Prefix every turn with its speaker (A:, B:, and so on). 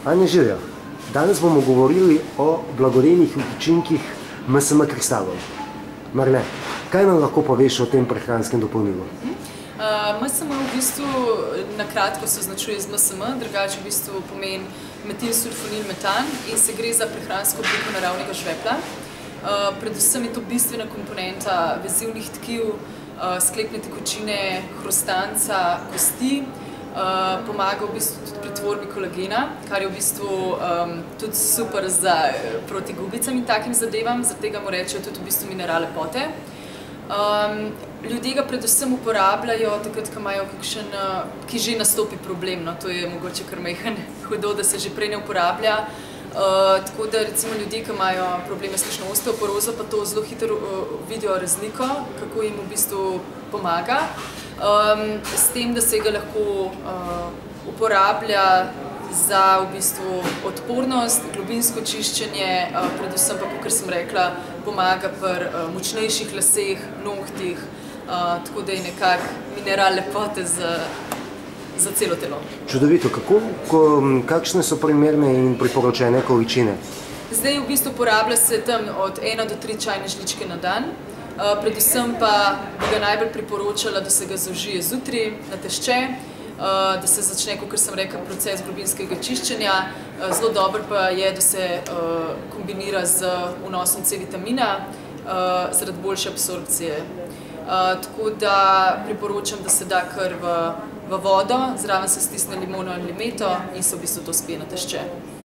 A: Anja Žirja, danes bomo govorili o blagodejnih učinkih MSM kristalov. Marle, kaj nam lahko poveš o tem prehranskem dopolnilu?
B: MSM v bistvu na kratko se označuje z MSM, drugače v bistvu pomeni metilsulfonilmetan in se gre za prehransko obliko naravnega žvepla. Predvsem je to bistvena komponenta vezivnih tkiv, sklepne tekočine, hrustanca, kosti. Pomaga v bistvu tudi pri tvorbi kolagena, kar je v bistvu tudi super za proti gubicam in takim zadevam, zaradi tega mu rečejo tudi v bistvu mineral lepote. Ljudje ga predvsem uporabljajo takrat, ko imajo kakšen, ki že nastopi problem, no, to je mogoče kar majhen hudo, da se že prej ne uporablja. Tako da recimo ljudje, ki imajo probleme s kakšno osteoporozo, pa to zelo hitro vidijo razliko, kako jim v bistvu pomaga. S tem, da se ga lahko uporablja za v bistvu odpornost, globinsko čiščenje, predvsem pa, kot sem rekla, pomaga pri močnejših laseh, nohtih, tako da je nekako mineral lepote za celo telo.
A: Čudovito, kakšne so primerne in priporočene količine?
B: Zdaj v bistvu uporablja se tam od 1 do 3 čajne žličke na dan. Predvsem pa bi ga najbolj priporočala, da se ga zaužije zjutraj na tešče, da se začne, kot sem rekla, proces globinskega čiščenja. Zelo dobro pa je, da se kombinira z vnosom C vitamina zaradi boljše absorpcije. Tako da priporočam, da se da kar v vodo, zraven se stisne limono ali meto in se v bistvu to spije na tešče.